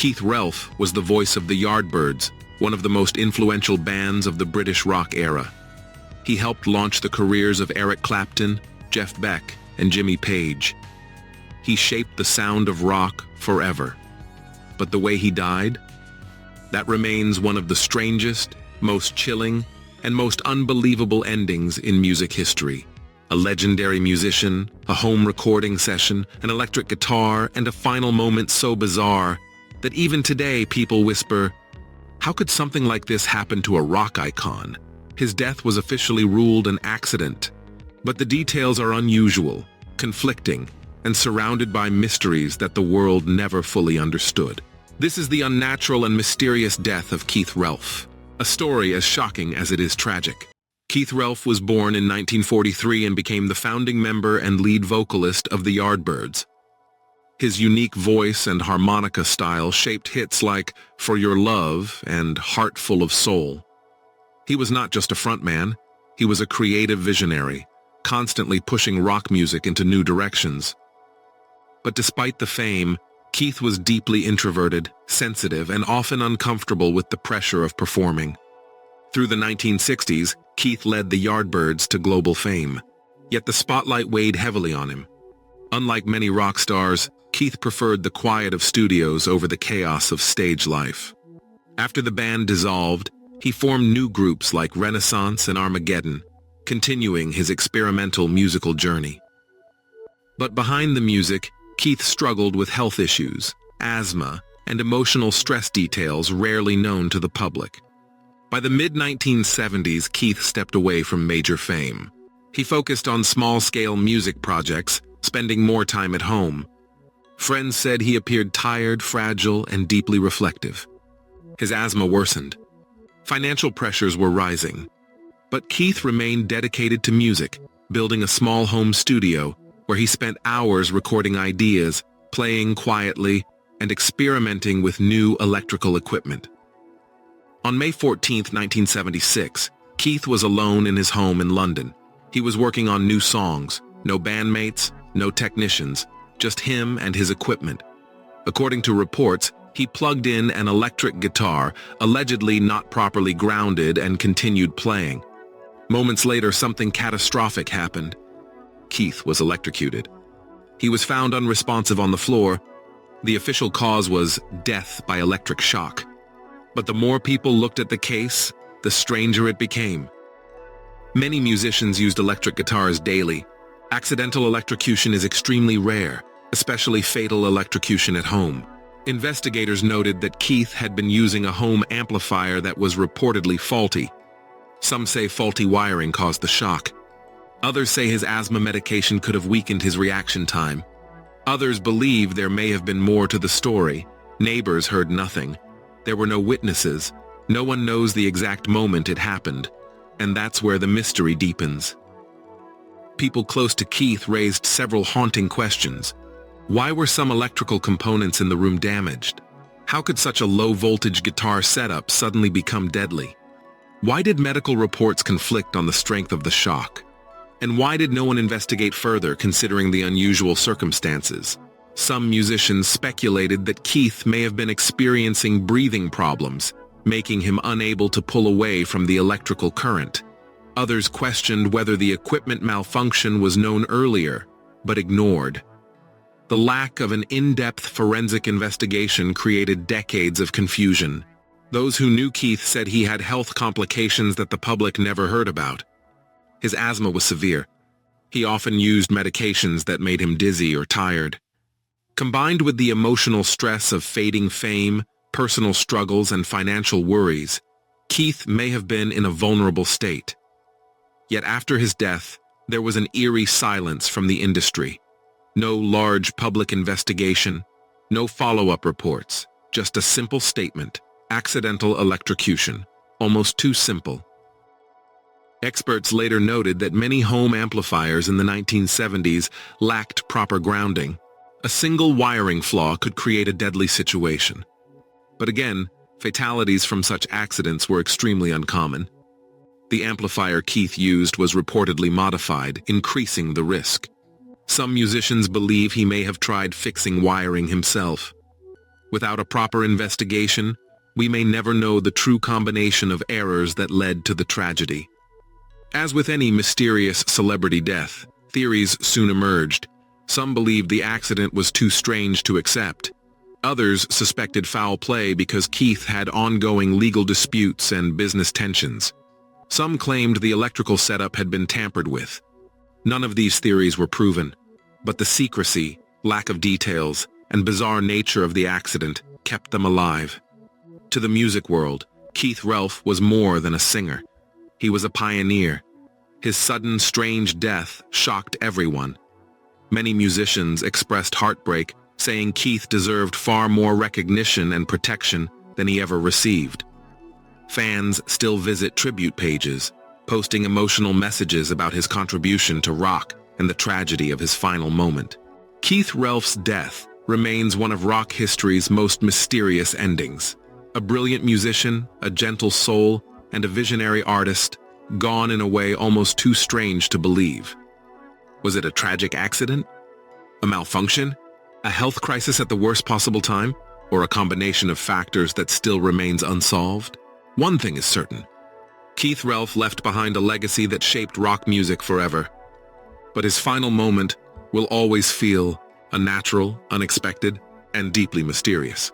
Keith Relf was the voice of the Yardbirds, one of the most influential bands of the British rock era. He helped launch the careers of Eric Clapton, Jeff Beck, and Jimmy Page. He shaped the sound of rock forever. But the way he died? That remains one of the strangest, most chilling, and most unbelievable endings in music history. A legendary musician, a home recording session, an electric guitar, and a final moment so bizarre that even today people whisper, how could something like this happen to a rock icon? His death was officially ruled an accident, but the details are unusual, conflicting, and surrounded by mysteries that the world never fully understood. This is the unnatural and mysterious death of Keith Relf, a story as shocking as it is tragic. Keith Relf was born in 1943 and became the founding member and lead vocalist of the Yardbirds. His unique voice and harmonica style shaped hits like For Your Love and Heart Full of Soul. He was not just a frontman, he was a creative visionary, constantly pushing rock music into new directions. But despite the fame, Keith was deeply introverted, sensitive, and often uncomfortable with the pressure of performing. Through the 1960s, Keith led the Yardbirds to global fame, yet the spotlight weighed heavily on him. Unlike many rock stars, Keith preferred the quiet of studios over the chaos of stage life. After the band dissolved, he formed new groups like Renaissance and Armageddon, continuing his experimental musical journey. But behind the music, Keith struggled with health issues, asthma, and emotional stress details rarely known to the public. By the mid-1970s, Keith stepped away from major fame. He focused on small-scale music projects, spending more time at home. Friends said he appeared tired, fragile, and deeply reflective. His asthma worsened. Financial pressures were rising. But Keith remained dedicated to music, building a small home studio where he spent hours recording ideas, playing quietly, and experimenting with new electrical equipment. On May 14, 1976, Keith was alone in his home in London. He was working on new songs, no bandmates, no technicians, just him and his equipment. According to reports, he plugged in an electric guitar, allegedly not properly grounded, and continued playing. Moments later, something catastrophic happened. Keith was electrocuted. He was found unresponsive on the floor. The official cause was death by electric shock. But the more people looked at the case, the stranger it became. Many musicians used electric guitars daily. Accidental electrocution is extremely rare, especially fatal electrocution at home. Investigators noted that Keith had been using a home amplifier that was reportedly faulty. Some say faulty wiring caused the shock. Others say his asthma medication could have weakened his reaction time. Others believe there may have been more to the story. Neighbors heard nothing. There were no witnesses. No one knows the exact moment it happened. And that's where the mystery deepens. People close to Keith raised several haunting questions. Why were some electrical components in the room damaged? How could such a low-voltage guitar setup suddenly become deadly? Why did medical reports conflict on the strength of the shock? And why did no one investigate further, considering the unusual circumstances? Some musicians speculated that Keith may have been experiencing breathing problems, making him unable to pull away from the electrical current. Others questioned whether the equipment malfunction was known earlier, but ignored. The lack of an in-depth forensic investigation created decades of confusion. Those who knew Keith said he had health complications that the public never heard about. His asthma was severe. He often used medications that made him dizzy or tired. Combined with the emotional stress of fading fame, personal struggles, and financial worries, Keith may have been in a vulnerable state. Yet after his death, there was an eerie silence from the industry. No large public investigation, no follow-up reports, just a simple statement: accidental electrocution. Almost too simple. Experts later noted that many home amplifiers in the 1970s lacked proper grounding. A single wiring flaw could create a deadly situation. But again, fatalities from such accidents were extremely uncommon. The amplifier Keith used was reportedly modified, increasing the risk. Some musicians believe he may have tried fixing wiring himself. Without a proper investigation, we may never know the true combination of errors that led to the tragedy. As with any mysterious celebrity death, theories soon emerged. Some believed the accident was too strange to accept. Others suspected foul play because Keith had ongoing legal disputes and business tensions. Some claimed the electrical setup had been tampered with. None of these theories were proven, but the secrecy, lack of details, and bizarre nature of the accident kept them alive. To the music world, Keith Relf was more than a singer. He was a pioneer. His sudden, strange death shocked everyone. Many musicians expressed heartbreak, saying Keith deserved far more recognition and protection than he ever received. Fans still visit tribute pages, posting emotional messages about his contribution to rock and the tragedy of his final moment. Keith Relf's death remains one of rock history's most mysterious endings. A brilliant musician, a gentle soul, and a visionary artist, gone in a way almost too strange to believe. Was it a tragic accident? A malfunction? A health crisis at the worst possible time? Or a combination of factors that still remains unsolved? One thing is certain. Keith Relf left behind a legacy that shaped rock music forever. But his final moment will always feel unnatural, unexpected, and deeply mysterious.